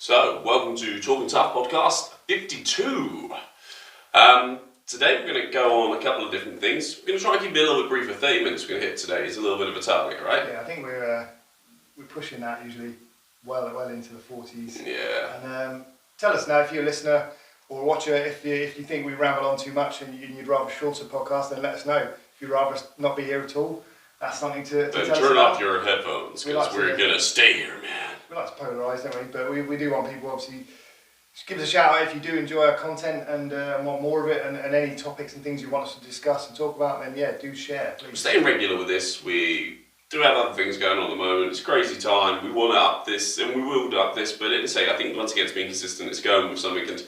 So, welcome to Talkin TUF podcast 52. Today we're going to go on a couple of different things. We're going to try and keep it a little bit briefer. 30 minutes we're going to hit today is a little bit of a target, right? Yeah, I think we're pushing that usually well into the 40s. Yeah. And tell us now if you're a listener or watcher, if you think we ramble on too much and you'd rather a shorter podcast, then let us know. If you'd rather us not be here at all, that's something to tell us about. Turn off your headphones because we're going to stay here, man. We like to polarise, don't we? But we do want people, obviously, just give us a shout out if you do enjoy our content and want more of it and any topics and things you want us to discuss and talk about, then yeah, do share, please. We're staying regular with this. We do have other things going on at the moment. It's a crazy time. We want to up this and we will up this, but I think once again it's being consistent, it's going with something, and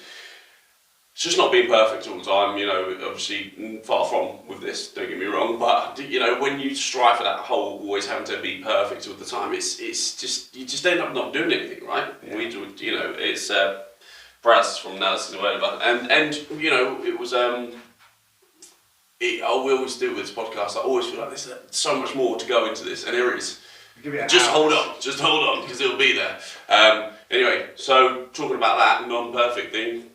it's just not being perfect all the time, you know, obviously far from with this, don't get me wrong, but you know, when you strive for that whole always having to be perfect all the time, it's just, you just end up not doing anything, right? Yeah. We do, you know, it's Brad's from analysis or whatever, and you know, it was, we always do with this podcast, I always feel like there's so much more to go into this, and there is. Just hold on, because it'll be there. Anyway, so talking about that non-perfect thing,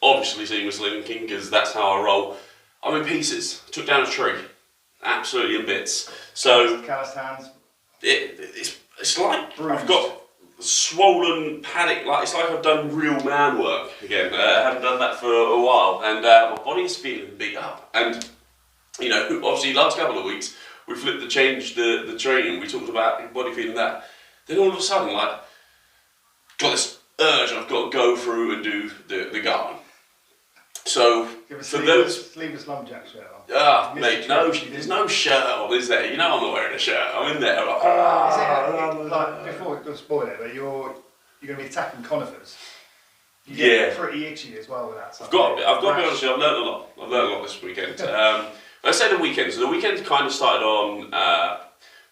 obviously seamless linking, because that's how I roll. I'm in pieces. Took down a tree, absolutely in bits. So calloused hands. It's like bruised. I've got swollen panic. Like it's like I've done real man work again. I haven't done that for a while, and my body's feeling beat up. And you know, obviously, last couple of weeks we flipped the change the training. We talked about body feeling that. Then all of a sudden, like, got this urge. I've got to go through and do the garden. So for those sleeveless lumberjack shirt on. Mate, there's no shirt on, is there? You know I'm not wearing a shirt. I'm in there. Like before we spoil it, but you're going to be attacking conifers. You get pretty itchy as well with that stuff. I've got to be honest with you, I've learned a lot. I've learned a lot this weekend. Let's say the weekend. So the weekend kind of started on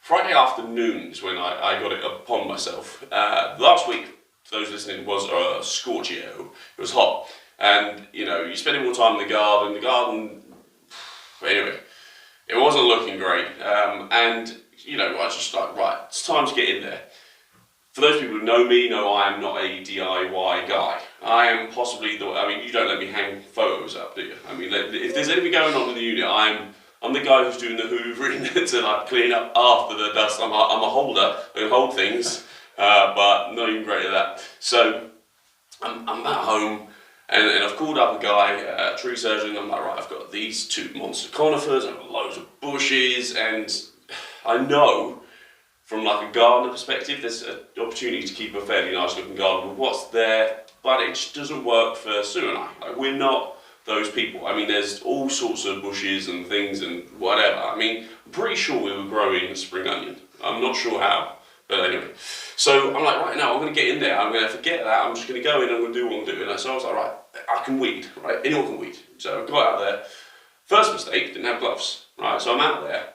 Friday afternoons when I got it upon myself. Last week, for those listening, was a scorchio. It was hot. And, you know, you're spending more time in the garden, anyway, it wasn't looking great, and, you know, I was just like, right, it's time to get in there. For those people who know me, know I am not a DIY guy. I am possibly you don't let me hang photos up, do you? I mean, if there's anything going on in the unit, I'm the guy who's doing the hoovering to, like, clean up after the dust. I'm a holder, I can hold things, but not even great at that. So, I'm at home. And I've called up a guy, a tree surgeon. I'm like, right, I've got these two monster conifers, I've got loads of bushes, and I know from like a gardener perspective, there's an opportunity to keep a fairly nice looking garden with what's there, but it just doesn't work for Sue and I. Like, we're not those people. I mean, there's all sorts of bushes and things and whatever. I mean, I'm pretty sure we were growing a spring onion. I'm not sure how. But anyway, so I'm like, right now I'm going to get in there, I'm going to forget that, I'm just going to go in and I'm going to do what I'm doing. And so I was like, right, I can weed, right, anyone can weed. So I got out there, first mistake, didn't have gloves, right, so I'm out there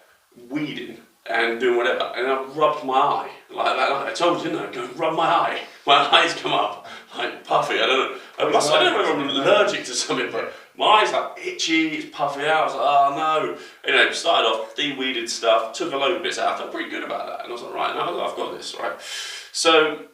weeding and doing whatever, and I rubbed my eye, like I told you, didn't I, go rub my eye, my eyes come up, like puffy, I don't know whether I'm allergic to something, but my eye's like itchy, it's puffy out. I was like, oh no. You know, started off, de-weeded stuff, took a load of bits out, I felt pretty good about that. And I was like, right, now I've got this, right? So,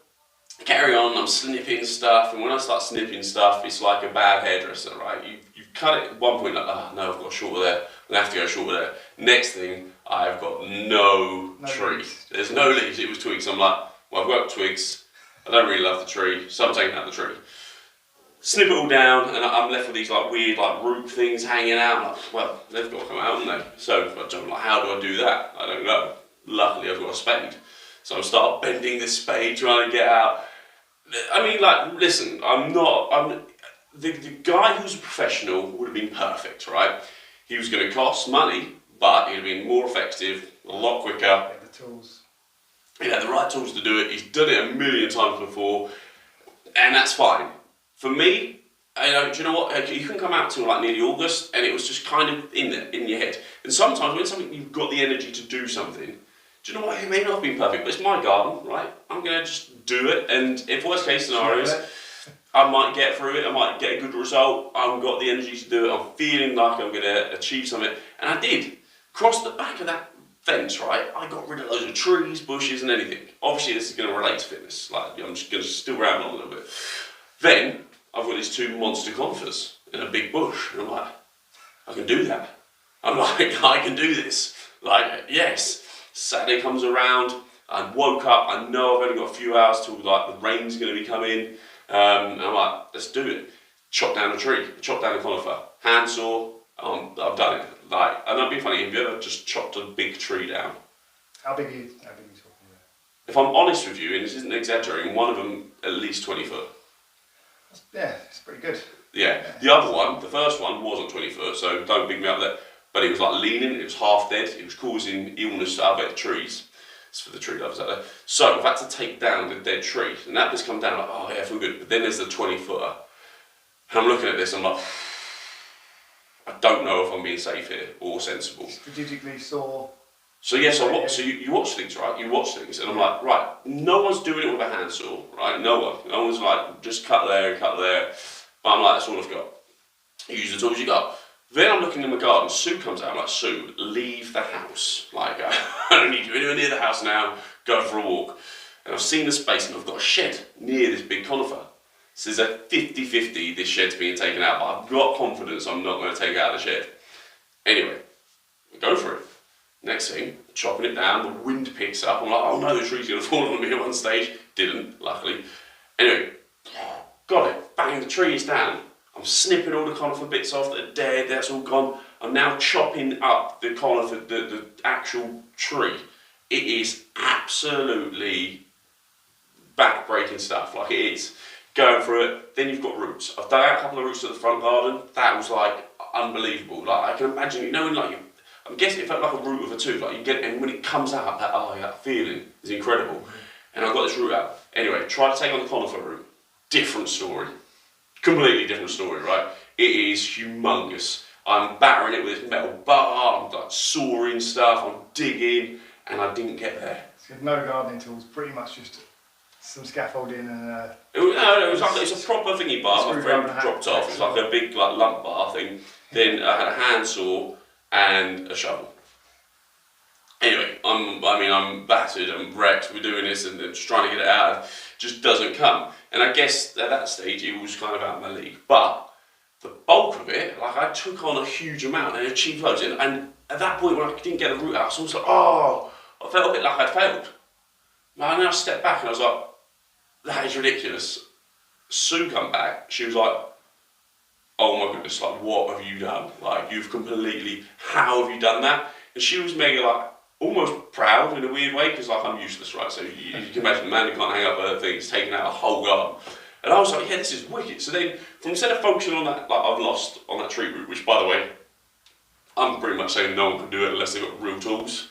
carry on, I'm snipping stuff, and when I start snipping stuff, it's like a bad hairdresser, right? You cut it at one point, like, oh no, I've got shorter there, I'm gonna have to go shorter there. Next thing, I've got no tree. Leaves. There's no leaves, it was twigs. I'm like, well, I've got twigs, I don't really love the tree, so I'm taking out the tree. Snip it all down, and I'm left with these like weird like root things hanging out. I'm like, well, they've got to come out, haven't they? So I'm like, how do I do that? I don't know. Luckily, I've got a spade, so I start bending this spade, trying to get out. I mean, like, listen, the guy who's a professional would have been perfect, right? He was going to cost money, but he'd have been more effective, a lot quicker. The tools. He had the right tools to do it. He's done it a million times before, and that's fine. For me, do you know what? You can come out till like nearly August, and it was just kind of in your head. And sometimes when you've got the energy to do something, do you know what? It may not have been perfect, but it's my garden, right? I'm gonna just do it, and if worst case scenarios, I might get through it. I might get a good result. I've got the energy to do it. I'm feeling like I'm gonna achieve something, and I did. Across the back of that fence, right, I got rid of loads of trees, bushes and anything. Obviously this is going to relate to fitness, like I'm just going to still ramble on a little bit. Then I've got these 2 monster conifers in a big bush, and I'm like, I can do that. I'm like, I can do this. Like, yes. Saturday comes around, I woke up, I know I've only got a few hours till like the rain's going to be coming, and I'm like, let's do it. Chop down a tree, chop down a conifer, hand saw, I've done it. Like, and that'd be funny, have you ever just chopped a big tree down? How big are you talking about? If I'm honest with you, and this isn't exaggerating, one of them at least 20 foot. Yeah, it's pretty good. Yeah, the other one, the first one wasn't 20 foot, so don't big me up there. But it was like leaning, it was half dead, it was causing illness to other trees. It's for the tree lovers out there. So I've had to take down the dead tree, and that just come down like, oh yeah, I feel good. But then there's the 20 footer, and I'm looking at this, I'm like, I don't know if I'm being safe here or sensible. Strategically saw. So yes, so you watch things, right? You watch things, and I'm like, right, no one's doing it with a handsaw, right? No one's like, just cut there and cut there. But I'm like, that's all I've got. Use the tools you got. Then I'm looking in my garden, Sue comes out, I'm like, Sue, leave the house. Like, I don't need you anywhere near the house now, go for a walk. And I've seen the space, and I've got a shed near this big conifer. So there's a 50-50 this shed's being taken out, but I've got confidence I'm not going to take it out of the shed. Anyway, go for it. Next thing, chopping it down, the wind picks up, I'm like, oh no, the tree's going to fall on me at one stage. Didn't, luckily. Anyway, got it, bang, the tree is down. I'm snipping all the conifer bits off that are dead, that's all gone. I'm now chopping up the conifer, the actual tree. It is absolutely back-breaking stuff, like it is. Going through it, then you've got roots. I've dug out a couple of roots at the front garden, that was like unbelievable. Like I can imagine, you know, like I'm guessing it felt like a root of a tooth, like you get, and when it comes out, that feeling is incredible. And I got this root out. Anyway, try to take on the conifer root, different story. Completely different story, right? It is humongous. I'm battering it with this metal bar, I'm like sawing stuff, I'm digging, and I didn't get there. So no gardening tools, pretty much just some scaffolding and it was like, it's a proper thingy bar my friend dropped off. It's like a big like lump bar thing. Then I had a handsaw and a shovel. Anyway, I'm battered, I'm wrecked, we're doing this and just trying to get it out, it just doesn't come. And I guess at that stage it was kind of out of my league. But the bulk of it, like I took on a huge amount and achieved loads. And at that point when I didn't get the root out, I was almost like, oh, I felt a bit like I'd failed. And then I stepped back and I was like, that is ridiculous. Sue come back, she was like, oh my goodness, like what have you done? Like you've completely, how have you done that? And she was mega like, almost proud in a weird way, because like I'm useless, right? So you can imagine a man who can't hang up other things, taking out a whole garden. And I was like, yeah, this is wicked. So then, instead of focusing on that, like I've lost on that tree root, which by the way, I'm pretty much saying no one can do it unless they've got real tools.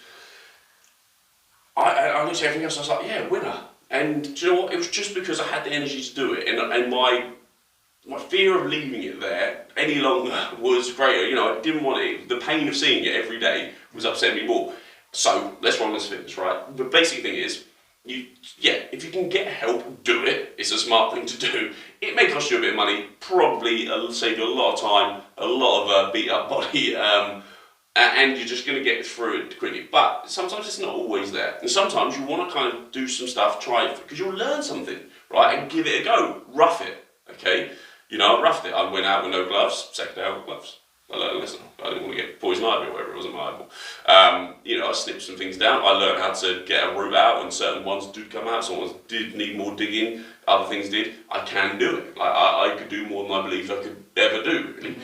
I looked at everything else, I was like, yeah, winner. And do you know what? It was just because I had the energy to do it, and my fear of leaving it there any longer was greater. You know, I didn't want it. The pain of seeing it every day was upsetting me more. So let's run this fitness, right? The basic thing is, if you can get help, do it. It's a smart thing to do. It may cost you a bit of money, probably save you a lot of time, a lot of beat up body, and you're just going to get through it quickly. But sometimes it's not always there. And sometimes you want to kind of do some stuff, try it, because you'll learn something, right? And give it a go, rough it, okay? You know, I roughed it. I went out with no gloves, second day with gloves. I learned a lesson. I didn't want to get poison ivy or whatever, it wasn't my eyeball. You know, I snipped some things down. I learned how to get a root out, and certain ones did come out, some ones did need more digging, other things did. I can do it. Like, I could do more than I believed I could ever do, really.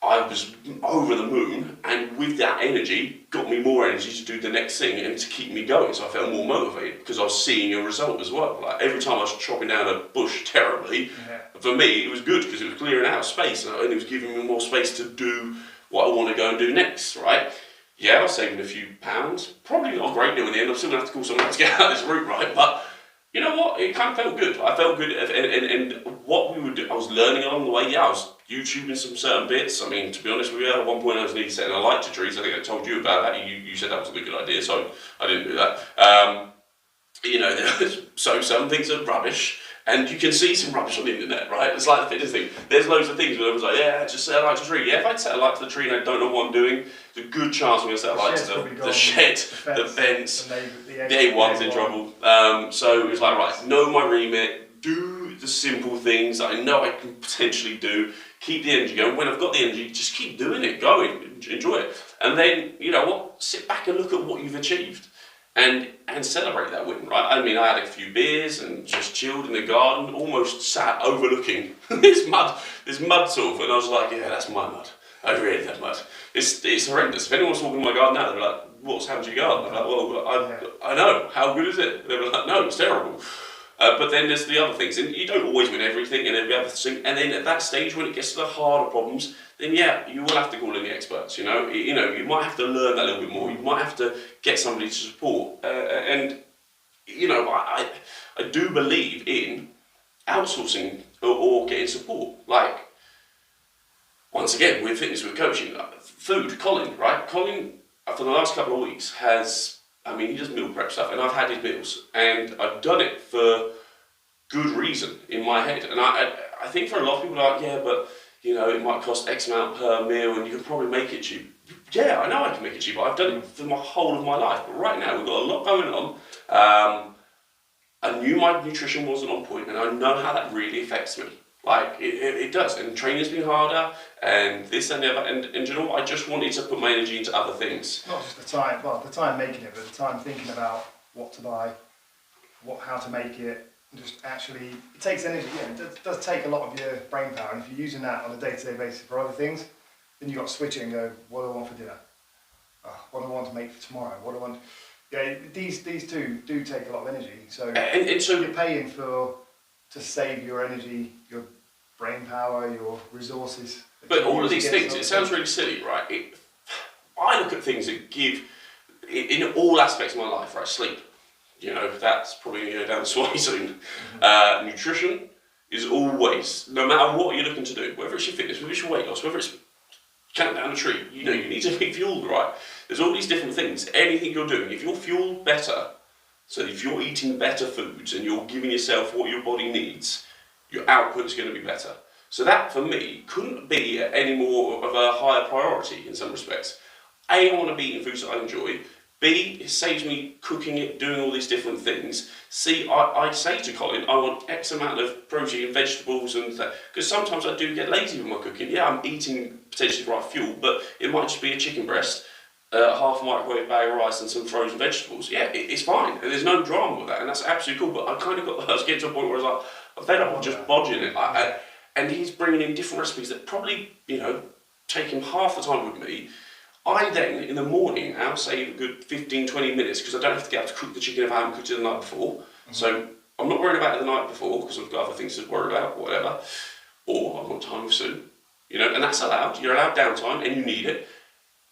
I was over the moon, and with that energy, got me more energy to do the next thing and to keep me going, so I felt more motivated because I was seeing a result as well. Like every time I was chopping down a bush terribly, for me it was good because it was clearing out space and it was giving me more space to do what I want to go and do next, right? Yeah, I was saving a few pounds, probably not a great deal in the end. I'm still going to have to call someone to get out of this route, right? But you know what? It kind of felt good. I felt good, and what we would do, I was learning along the way. Yeah, I was YouTubing some certain bits. I mean, to be honest with you, at one point I was nearly setting a light to trees. I think I told you about that. You said that was a good idea, so I didn't do that. You know, so some things are rubbish, And you can see some rubbish on the internet, right? It's like the fitness thing. There's loads of things where everyone's like, yeah, just set a light to the tree. Yeah, if I'd set a light to the tree and I don't know what I'm doing, there's a good chance I'm going to set a light to the shed, the fence, the A1's in trouble. So it's like, right, know my remit, do the simple things that I know I can potentially do, keep the energy going. When I've got the energy, just keep doing it, going, enjoy it. And then, you know what, sit back and look at what you've achieved. And celebrate that win, right? I mean, I had a few beers and just chilled in the garden, almost sat overlooking this mud sort of, and I was like, yeah, that's my mud. I really that mud. It's horrendous. If anyone's walking in my garden now, they're like, what's happened to your garden? I'm like, well, I know. How good is it? They were like, no, it's terrible. But then there's the other things, and you don't always win everything and every other thing. And then at that stage, when it gets to the harder problems, then yeah, you will have to call in the experts. You know, you might have to learn that a little bit more. You might have to get somebody to support. And you know, I do believe in outsourcing or getting support. Like, once again, with fitness, with coaching, food. Colin, right? Colin, for the last couple of weeks has. I mean, he does meal prep stuff, and I've had his meals, and I've done it for good reason in my head. And I think for a lot of people, like, yeah, but you know, it might cost X amount per meal, and you can probably make it cheap. Yeah, I know I can make it cheap. I've done it for my whole of my life, but right now we've got a lot going on. I knew my nutrition wasn't on point, and I know how that really affects me. Like, it does, and training's been harder, and this and the other, and you know what, I just wanted to put my energy into other things. Not just the time making it, but the time thinking about what to buy, how to make it, and just actually, it takes energy, yeah, it does take a lot of your brain power, and if you're using that on a day-to-day basis for other things, then you've got to switch it and go, what do I want for dinner? What do I want to make for tomorrow? What do I want? Yeah, these two do take a lot of energy, so, and so you're paying to save your energy, your brain power, your resources. But all of these things, it sounds really silly, right? I look at things that give, in all aspects of my life, right? Sleep, you know, that's probably going to go down the sway soon. Nutrition is always, no matter what you're looking to do, whether it's your fitness, whether it's your weight loss, whether it's cutting down a tree, you know, you need to be fueled, right? There's all these different things. Anything you're doing, if you're fueled better, so if you're eating better foods and you're giving yourself what your body needs, your output is going to be better. So that, for me, couldn't be any more of a higher priority in some respects. A, I want to be eating foods that I enjoy. B, it saves me cooking it, doing all these different things. C, I say to Colin, I want X amount of protein, vegetables and that. Because sometimes I do get lazy with my cooking. Yeah, I'm eating potentially the right fuel, but it might just be a chicken breast, half a microwave bag of rice and some frozen vegetables. Yeah, it's fine. And there's no drama with that, and that's absolutely cool. But I was getting to a point where I was like, I'm fed up of just bodging it. And he's bringing in different recipes that probably, you know, take him half the time with me. I then, in the morning, I'll save a good 15, 20 minutes because I don't have to get up to cook the chicken if I haven't cooked it the night before. So I'm not worried about it the night before because I've got other things to worry about, whatever. Or I've got time with Sue, you know, and that's allowed. You're allowed downtime and you need it.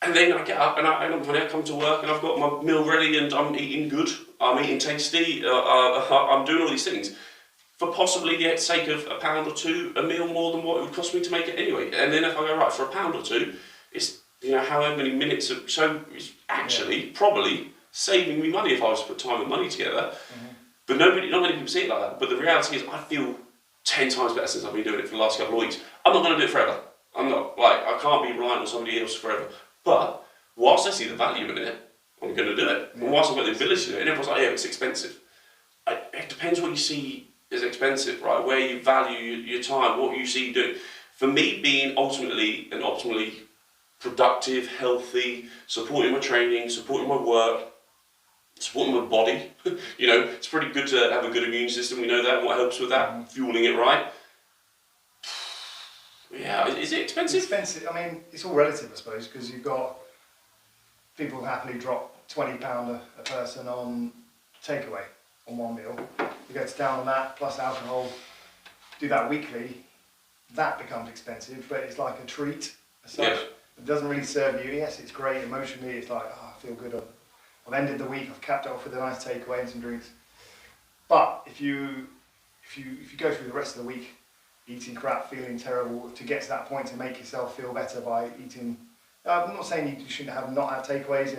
And then I get up and I come to work and I've got my meal ready and I'm eating good, I'm eating tasty, I'm doing all these things. For possibly the sake of £1 or £2 a meal more than what it would cost me to make it anyway. And then if I go, right, for £1 or £2, it's, you know, however many minutes of, so it's actually probably saving me money if I was to put time and money together. But not many people see it like that. But the reality is I feel 10 times better since I've been doing it for the last couple of weeks. I'm not going to do it forever. I'm not, like, I can't be reliant on somebody else forever. But whilst I see the value in it, I'm going to do it. And whilst I've got the ability to do it, and everyone's like, yeah, it's expensive. It depends what you see as expensive, right? Where you value your time, what you see doing. For me, being ultimately and optimally productive, healthy, supporting my training, supporting my work, supporting my body. You know, it's pretty good to have a good immune system, we know that, and what helps with that, fueling it right. Yeah, is it expensive? It's expensive, I mean, it's all relative, I suppose, because you've got people who happily drop £20 a person on takeaway on one meal. You go down on that, plus alcohol, do that weekly, that becomes expensive, but it's like a treat as such. Yeah. It doesn't really serve you. Yes, it's great emotionally, it's like, oh, I feel good, I've ended the week, I've capped it off with a nice takeaway and some drinks. But if you go through the rest of the week eating crap, feeling terrible, to get to that point to make yourself feel better by eating, I'm not saying you shouldn't not have takeaways,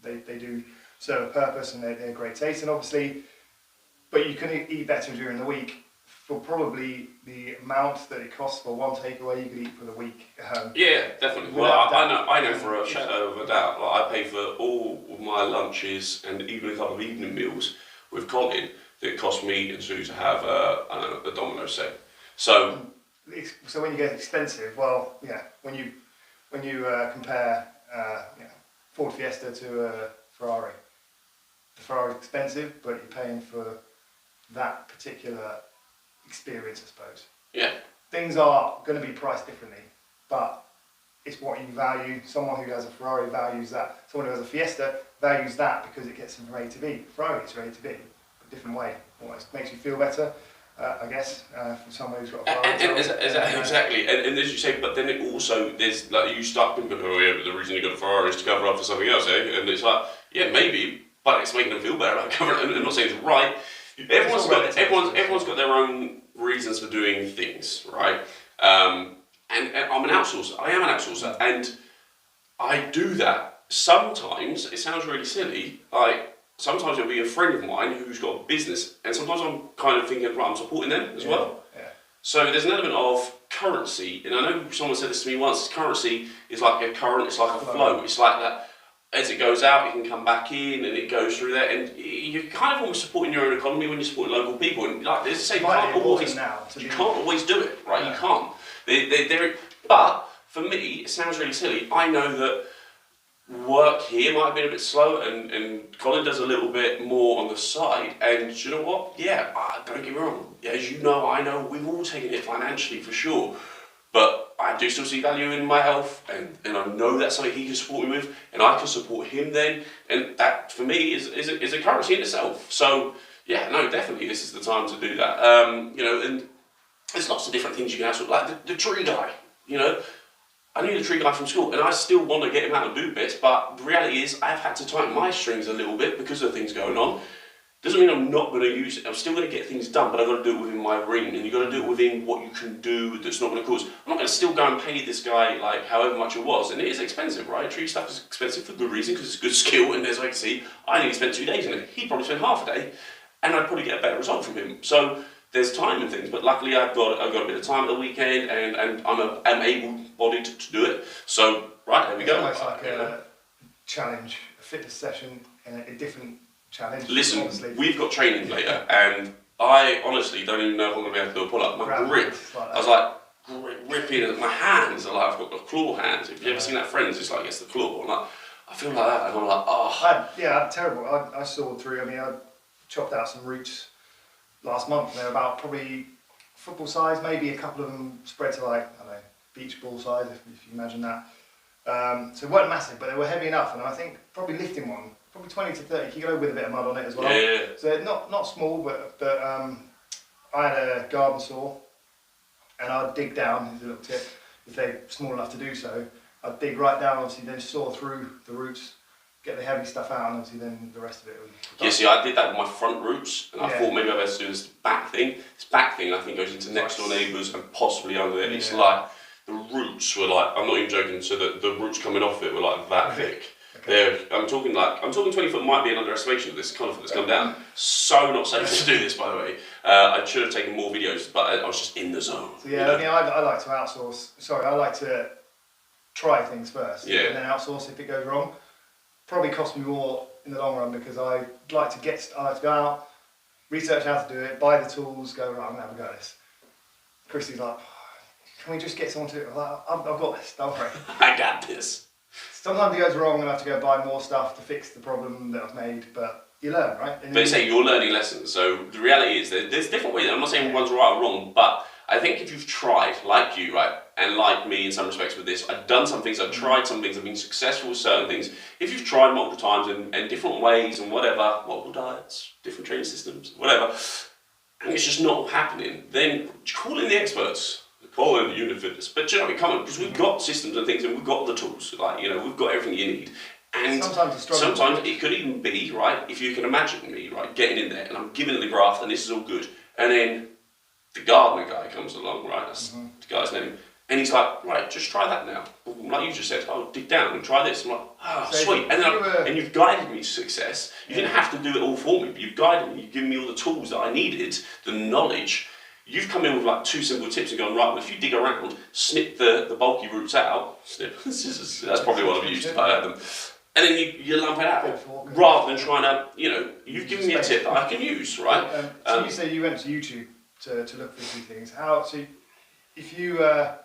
they do serve a purpose and they're great taste, and obviously, but you can eat better during the week for probably the amount that it costs for one takeaway. You could eat for the week at home. Yeah, definitely. Well, I know for a shadow of a doubt. Like, I pay for all of my lunches and even a couple of evening meals with Colin that it cost me and Sue to have a Domino's set. So when you get expensive, well, yeah, when you compare Ford Fiesta to a Ferrari, the Ferrari's expensive, but you're paying for that particular experience, I suppose. Yeah. Things are going to be priced differently, but it's what you value. Someone who has a Ferrari values that. Someone who has a Fiesta values that because it gets them from A to B. Ferrari gets from A to B, a different way. Almost makes you feel better, I guess, from someone who's got a Ferrari. Exactly. And as you say, but then it also, there's like, you start thinking, oh yeah, but the reason you got a Ferrari is to cover up for something else, eh? And it's like, yeah, maybe, but it's making them feel better about covering it. I'm not saying it's right. Everyone's got their own reasons for doing things, right? And I'm an outsourcer. I am an outsourcer, and I do that. Sometimes it sounds really silly. Sometimes it'll be a friend of mine who's got a business, and sometimes I'm kind of thinking, right, I'm supporting them as well. Yeah. So there's an element of currency, and I know someone said this to me once. Currency is like a current. It's like a flow. It's like that. As it goes out, it can come back in, and it goes through that, and you're kind of almost supporting your own economy when you're supporting local people. And like they say, you can't always do it, right? No. You can't. But for me, it sounds really silly. I know that work here might have been a bit slow, and Colin does a little bit more on the side. And do you know what? Yeah, don't get me wrong. As you know, I know we've all taken it financially for sure. But I do still see value in my health, and I know that's something he can support me with, and I can support him then, and that for me is a currency in itself. So yeah, no, definitely this is the time to do that. And there's lots of different things you can ask, like the tree guy. I knew the tree guy from school, and I still want to get him out and do bits, but the reality is I've had to tighten my strings a little bit because of things going on. Doesn't mean I'm not going to use it. I'm still going to get things done, but I've got to do it within my ring, and you've got to do it within what you can do that's not going to cause. I'm not going to still go and pay this guy like however much it was, and it is expensive, right? Tree stuff is expensive for good reason because it's good skill, and as I can see, I only spent 2 days in it. He'd probably spend half a day, and I'd probably get a better result from him. So there's time and things, but luckily I've got a bit of time at the weekend, and I'm able-bodied to do it. So right, there we go. It's almost like a challenge, a fitness session, and a different challenge. Listen, honestly. We've got training later, and I honestly don't even know if I'm going to be able to do a pull-up. My grip, I was like gripping, my hands are like, I've got the claw hands. If you ever seen that Friends, it's like, it's the claw. And I feel like that, and I'm like, oh. I'm terrible. I sawed through, I chopped out some roots last month. They're about probably football size, maybe a couple of them spread to like, I don't know, beach ball size, if you imagine that. So they weren't massive, but they were heavy enough, and I think probably lifting one, probably 20 to 30 kilo with a bit of mud on it as well. Yeah. So not small, but I had a garden saw, and I'd dig down, here's a little tip, if they're small enough to do so, I'd dig right down, obviously then saw through the roots, get the heavy stuff out, and obviously then the rest of it would... Yeah, see, I did that with my front roots, and I thought maybe I'd better do this back thing. This back thing, I think, goes into next door neighbours and possibly under it. It's like, the roots were like, I'm not even joking, so the roots coming off it were like that thick. Okay. I'm talking 20 foot might be an underestimation of this conifer that's come down. So not safe to do this, by the way. I should have taken more videos, but I was just in the zone. So I like to outsource. Sorry, I like to try things first, and then outsource if it goes wrong. Probably cost me more in the long run because I like to go out, research how to do it, buy the tools, go right, I'm gonna have a go at this. Christy's like, can we just get someone to do it? I'm like, I've got this, don't worry. I got this. Sometimes it goes wrong and I have to go buy more stuff to fix the problem that I've made, but you learn, right? But you say you're learning lessons, so the reality is that there's different ways. I'm not saying one's right or wrong, but I think if you've tried, like you, right, and like me in some respects with this, I've done some things, I've tried some things, I've been successful with certain things. If you've tried multiple times and different ways and whatever, multiple diets, different training systems, whatever, and it's just not happening, then call in the experts. Call in the unit fitness, but you know, come on, because we've got systems and things, and we've got the tools. Like we've got everything you need. And sometimes it could even be right if you can imagine me right getting in there, and I'm giving it the graft, and this is all good, and then the gardener guy comes along, right? That's the guy's name. And he's like, right, just try that now. Like you just said, oh, dig down and try this. I'm like, oh, So sweet. And you've guided me to success. You didn't have to do it all for me, but you've guided me. You've given me all the tools that I needed, the knowledge. You've come in with like 2 simple tips and gone, right, well, if you dig around, snip the bulky roots out, that's probably what I've used if I had them, and then you lump it out, rather than trying to, you've given me a tip that I can use, right? So you say you went to YouTube to look for these things. So if you're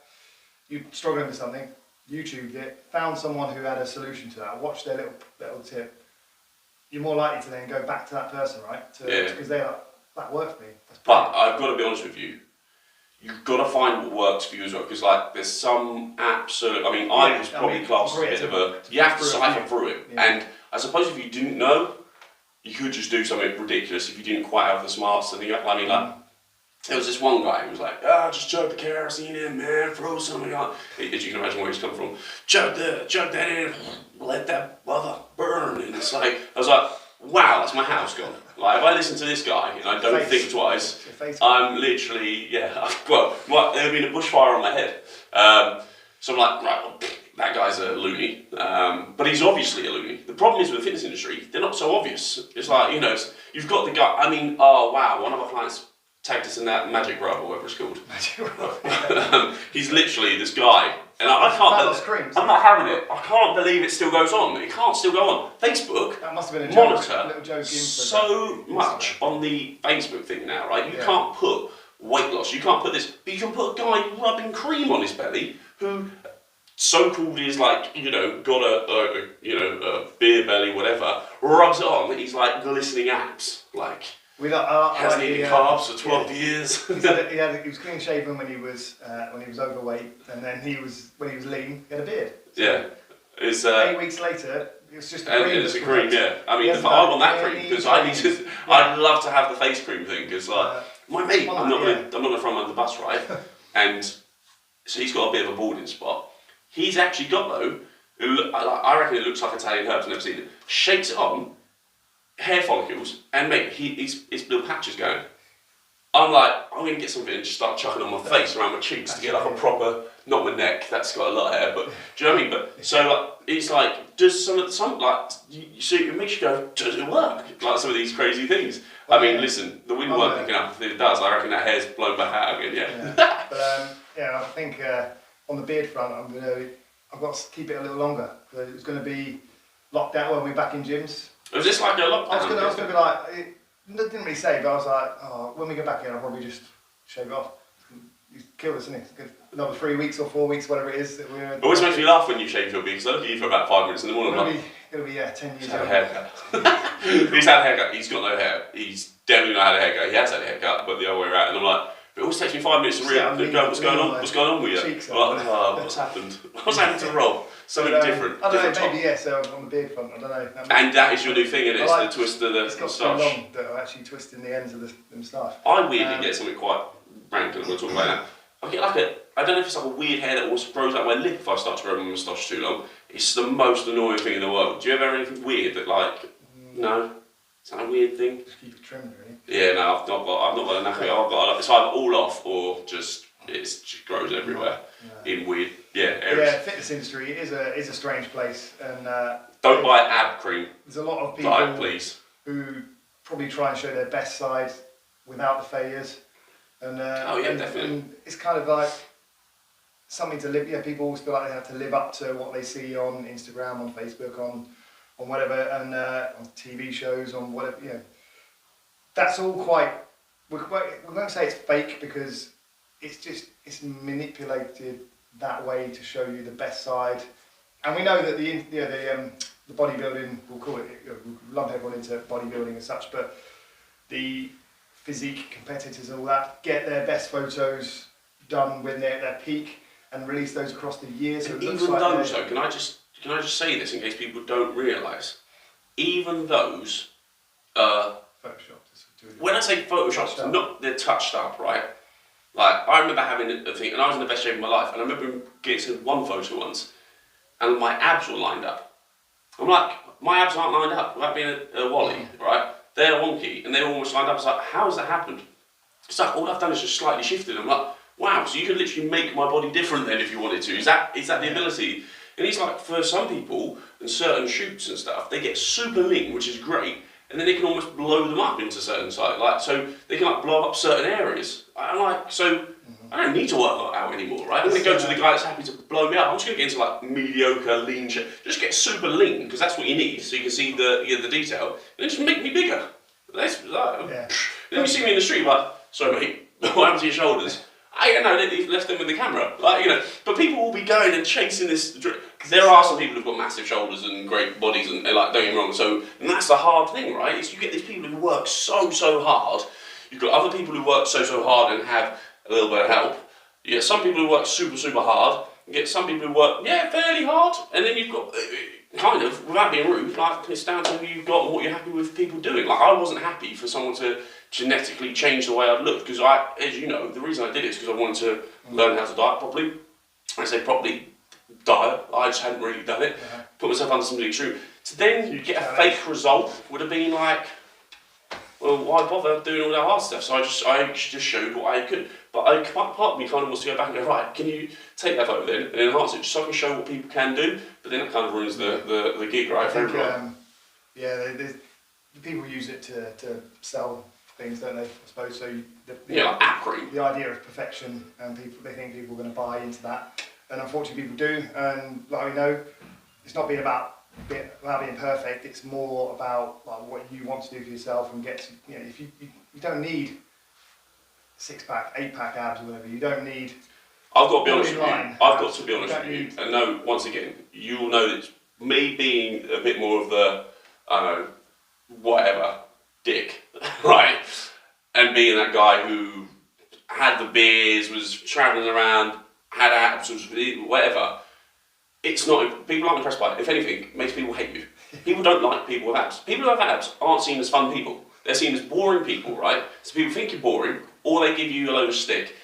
struggling with something, YouTubed it, found someone who had a solution to that, watched their little tip, you're more likely to then go back to that person, right? Because they're like, that worked for me. But I've got to be honest with you, you've got to find what works for you as well, because like there's some absolute, I was probably classed as a bit of a, you have to cipher through it, and I suppose if you didn't know, you could just do something ridiculous if you didn't quite have the smarts, and there was this one guy who was like, just chug the kerosene in, man, throw something on. As you can imagine where he's come from. Chug that in, let that mother burn. And it's like, I was like, wow, that's my house gone. Like, if I listen to this guy and I don't think twice, I'm literally, well, there'd been a bushfire on my head. So I'm like, right, well, that guy's a loony. But he's obviously a loony. The problem is with the fitness industry, they're not so obvious. It's like, you've got the guy, oh wow, one of our clients tagged us in that magic rub or whatever it's called. Magic rub. He's literally this guy, and I can't. I'm not having it. I can't believe it still goes on. It can't still go on. Facebook that must have been a monitor joke so much on the Facebook thing now, right? You can't put weight loss. You can't put this, but you can put a guy rubbing cream on his belly who so-called is like got a beer belly, whatever. Rubs it on. He's like glistening abs, like. Hasn't eaten carbs for 12 years. He was clean shaven when he was overweight, and then when he was lean, he had a beard. So it's 8 weeks later, it's just a cream. It's a cream, yeah. I want that cream because I'd love to have the face cream thing because my mate, I'm not going to throw him under the bus, right? And so he's got a bit of a balding spot. He's actually got though. I reckon it looks like Italian herbs. I've never seen it. Shakes it on. Hair follicles, and mate, his little patches going. I'm like, I'm going to get something and just start chucking on my face, around my cheeks to get like a proper, not my neck, that's got a lot of hair, but do you know what I mean? But so like, it's like, does some like, so it makes you go, does it work? Like some of these crazy things. Listen, the wind won't pick up. If it does, I reckon that hair's blown back out again. But I think on the beard front, I've got to keep it a little longer. It's going to be locked out when we're back in gyms. Was this like a lockdown? I was going to be like, it didn't really say, but I was like, when we get back in, I'll probably just shave it off. You kill this, isn't it? Another 3 weeks or 4 weeks, whatever it is. That we're. It always makes me laugh when you shave your beard, because I look at you for about 5 minutes in the morning. It'll be 10 years. He's had a haircut. He's had a haircut. He's got no hair. He's definitely not had a haircut. He has had a haircut, but the other way around. And I'm like, it always takes me 5 minutes to realize what's going on. What's going on with you? Like, what's happened? What's happened to Rob? Something different. I don't know, maybe so on the beard front, I don't know. And that is your new thing, isn't it? It's the twist of the moustache. It's got so long that I'm actually twisting the ends of the moustache. I weirdly get something quite rank, and we'll talk about that. I get I don't know if it's like a weird hair that always grows out my lip if I start to grow my moustache too long. It's the most annoying thing in the world. Do you ever have anything weird that no? Is that a weird thing? Just keep it trimmed, really. Yeah, no, I've not got a nappy. It's either all off or just it just grows everywhere in weird areas. Yeah, fitness industry is a strange place, and don't buy ab cream. There's a lot of people please, who probably try and show their best side without the failures, and definitely. And it's kind of like something to live. Yeah, people always feel like they have to live up to what they see on Instagram, on Facebook, on whatever, and on TV shows, on whatever. Yeah, that's all quite. We're going to say it's fake because it's manipulated that way to show you the best side, and we know that the bodybuilding, we'll call it, we'll lump everyone into bodybuilding as such, but the physique competitors and all that get their best photos done when they're at their peak and release those across the year. So it looks even like those, though, can I just say this in case people don't realise? Even those, Photoshopped. When I say photoshopped, they're touched up, right? Like, I remember having a thing, and I was in the best shape of my life, and I remember getting one photo once, and my abs were lined up. I'm like, my abs aren't lined up, without being a wally, right? They're wonky, and they're almost lined up. It's like, how has that happened? It's like, all I've done is just slightly shifted. I'm like, wow, so you could literally make my body different then if you wanted to. Is that the ability? And he's like, for some people and certain shoots and stuff, they get super lean, which is great, and then they can almost blow them up into certain sites, like so they can like blow up certain areas. I'm like, so I don't need to work out anymore, right? I'm going to go to the guy that's happy to blow me up. I'm just going to get into like mediocre lean shape. Just get super lean, because that's what you need, so you can see the detail, and just make me bigger. That's like, then you see me in the street, like, sorry mate, what happened to your shoulders? I don't know, they left them with the camera. Like, you know, but people will be going and chasing this. There are some people who've got massive shoulders and great bodies, and like, don't get me wrong. So, and that's the hard thing, right? Is you get these people who work so hard. You've got other people who work so hard and have a little bit of help. You get some people who work super hard. You get some people who work fairly hard, and then you've got kind of, without being rude, like it's down to who you've got and what you're happy with people doing. Like I wasn't happy for someone to genetically change the way I looked, because as you know, the reason I did it is because I wanted to learn how to diet properly. I say properly diet, I just hadn't really done it. Put myself under something extreme. To then get a fake result would have been like, well, why bother doing all that hard stuff? So I just showed what I could. But part of me kind of wants to go back and go, right, can you take that photo then and enhance it just so I can show what people can do? But then that kind of ruins the gig, right? I think, the people use it to sell things, don't they? I suppose so. Like app cream. The idea of perfection, and they think people are going to buy into that, and unfortunately people do. And like we know, it's not about being perfect. It's more about like what you want to do for yourself and get to, you know, if you don't need 6-pack, 8-pack abs or whatever. You don't need. I've got to be honest with you. I've got to be honest with you. And no, once again, you'll know that it's me being a bit more of the, I don't know, whatever, dick, right? And being that guy who had the beers, was travelling around, had abs, was whatever. It's not, people aren't impressed by it. If anything, it makes people hate you. People don't like people with abs. People who have abs aren't seen as fun people. They're seen as boring people, right? So people think you're boring, or they give you a load of stick.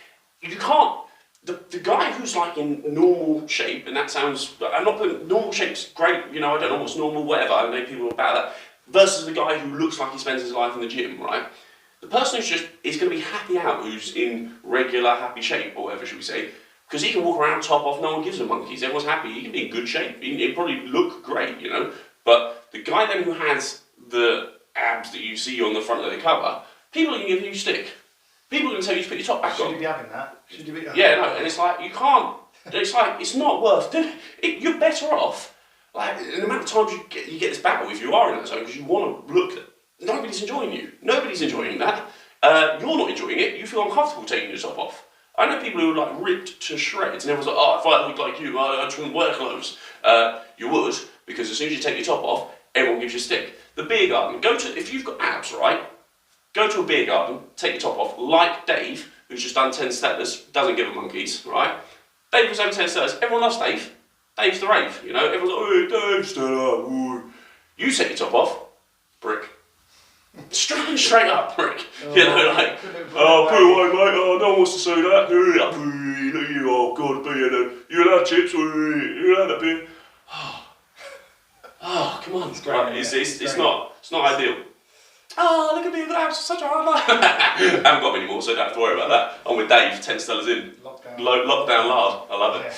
You can't, the guy who's like in normal shape, and that sounds, I'm not putting, normal shape's great, you know, I don't know what's normal, whatever, I know people about that, versus the guy who looks like he spends his life in the gym, right? The person is going to be happy out, who's in regular happy shape, or whatever should we say, because he can walk around top off, no one gives a monkeys, everyone's happy, he can be in good shape, he'll probably look great, you know, but the guy then who has the abs that you see on the front of the cover, people are going to give you stick. People are going to tell you to put your top back on. Should you be having that? Should you be? Yeah, no, and it's like, you can't, it's like, it's not worth doing it. You're better off, like, the amount of times you get this battle if you are in that zone, because you want to look, nobody's enjoying you. Nobody's enjoying that. You're not enjoying it, you feel uncomfortable taking your top off. I know people who are like ripped to shreds, and everyone's like, oh, if I look like you, I just wouldn't wear clothes. You would, because as soon as you take your top off, everyone gives you a stick. The beer garden, if you've got abs, right, go to a beer garden, take your top off, like Dave, who's just done 10 steppers, doesn't give a monkeys, right? Dave was over 10 steppers, everyone loves Dave. Dave's the rave, you know, everyone's like, oh, Dave, stand up, ooh. You take your top off, brick. Straight up, prick. You know, like, oh, put away, mate, oh, no one wants to see that. Oh, God, beer, you allowed chips, you allowed that beer. Oh, come on. It's not ideal. Oh, look at me, that's such a hard life. I haven't got them anymore, so I don't have to worry about that. I'm with Dave, 10 stellars in. Lockdown lard, I love it.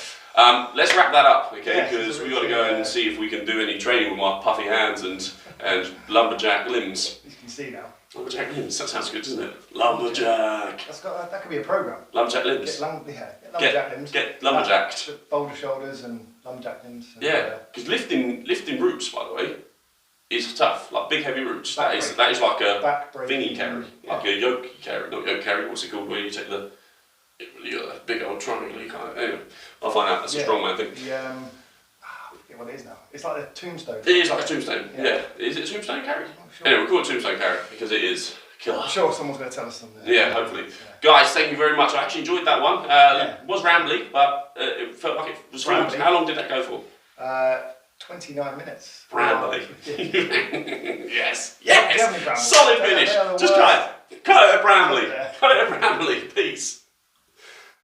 Let's wrap that up, okay, because we've got to go and see if we can do any training with my puffy hands and lumberjack limbs. You can see now. Lumberjack limbs, that sounds good, doesn't it? Lumberjack. That could be a programme. Lumberjack limbs. Get lumberjack limbs. Get lumberjacked. Boulder shoulders and lumberjack limbs. Yeah, because lifting roots, by the way, is tough. Like big heavy roots. That is like a thingy carry, like a yoke carry, not yoke carry. What's it called? Where you take the big old triangle. You can't. Anyway, I'll find out. That's a strong man thing. What it is now. It's like a tombstone. It is like a tombstone. Yeah. Is it a tombstone carry? Sure. Anyway, we'll call it tombstone carry because it is killer. I'm sure someone's going to tell us something. Yeah, hopefully. Yeah. Guys, thank you very much. I actually enjoyed that one. It was rambly, but it felt like it was rambly. How long did that go for? 29 minutes. Rambly. Yes. Solid finish. Just try it.